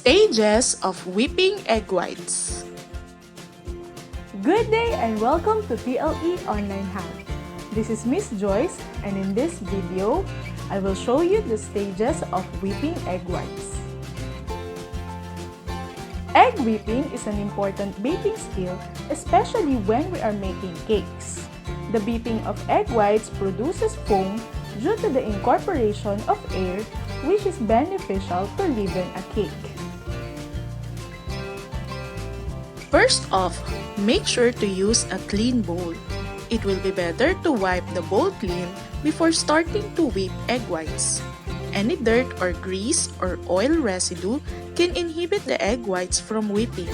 Stages of whipping egg whites. Good day and welcome to TLE Online Hub. This is Miss Joyce, and in this video, I will show you the stages of whipping egg whites. Egg whipping is an important baking skill, especially when we are making cakes. The beating of egg whites produces foam due to the incorporation of air, which is beneficial to leaven a cake. First off, make sure to use a clean bowl. It will be better to wipe the bowl clean before starting to whip egg whites. Any dirt or grease or oil residue can inhibit the egg whites from whipping.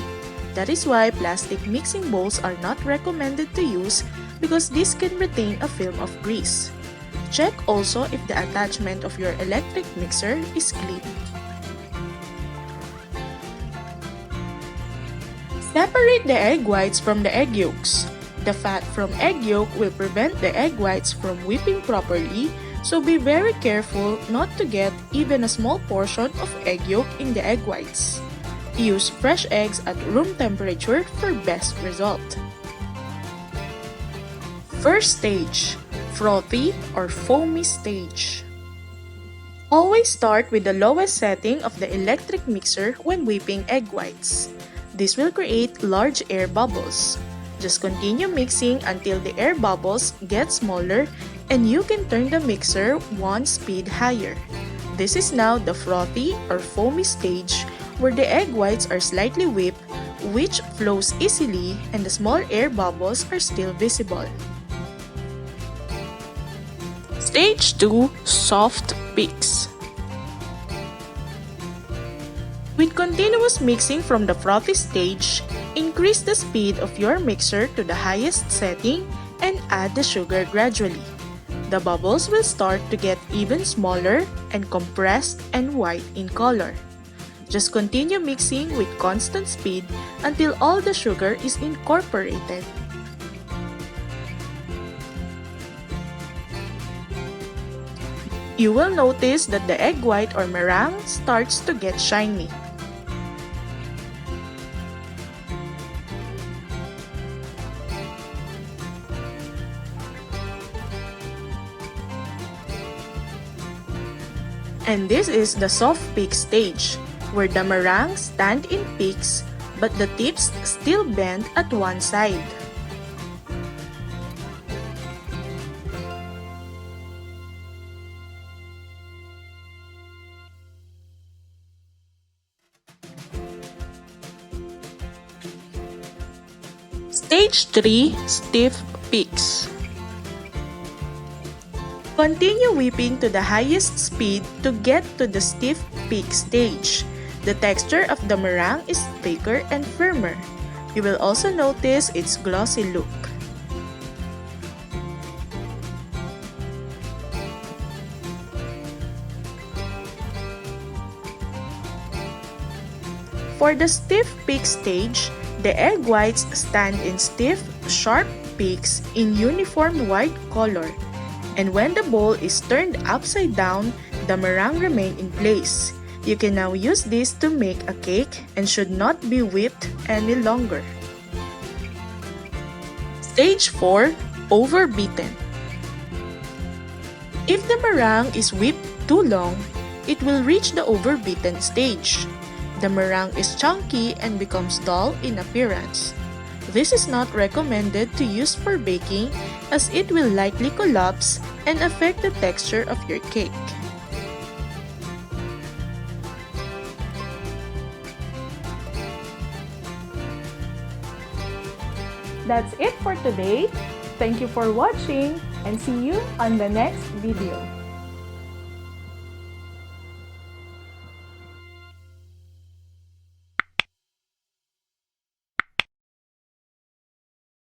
That is why plastic mixing bowls are not recommended to use because this can retain a film of grease. Check also if the attachment of your electric mixer is clean. Separate the egg whites from the egg yolks. The fat from egg yolk will prevent the egg whites from whipping properly, so be very careful not to get even a small portion of egg yolk in the egg whites. Use fresh eggs at room temperature for best result. First stage, frothy or foamy stage. Always start with the lowest setting of the electric mixer when whipping egg whites. This will create large air bubbles. Just continue mixing until the air bubbles get smaller and you can turn the mixer one speed higher. This is now the frothy or foamy stage where the egg whites are slightly whipped, which flows easily and the small air bubbles are still visible. Stage 2, soft peaks. With continuous mixing from the frothy stage, increase the speed of your mixer to the highest setting and add the sugar gradually. The bubbles will start to get even smaller and compressed and white in color. Just continue mixing with constant speed until all the sugar is incorporated. You will notice that the egg white or meringue starts to get shiny. And this is the soft peak stage, where the meringue stand in peaks but the tips still bend at one side. Stage 3, stiff peaks. Continue whipping to the highest speed to get to the stiff peak stage. The texture of the meringue is thicker and firmer. You will also notice its glossy look. For the stiff peak stage, the egg whites stand in stiff, sharp peaks in uniform white color. And when the bowl is turned upside down, the meringue remains in place. You can now use this to make a cake and should not be whipped any longer. Stage 4, overbeaten. If the meringue is whipped too long, it will reach the overbeaten stage. The meringue is chunky and becomes dull in appearance. This is not recommended to use for baking as it will likely collapse and affect the texture of your cake. That's it for today. Thank you for watching and see you on the next video.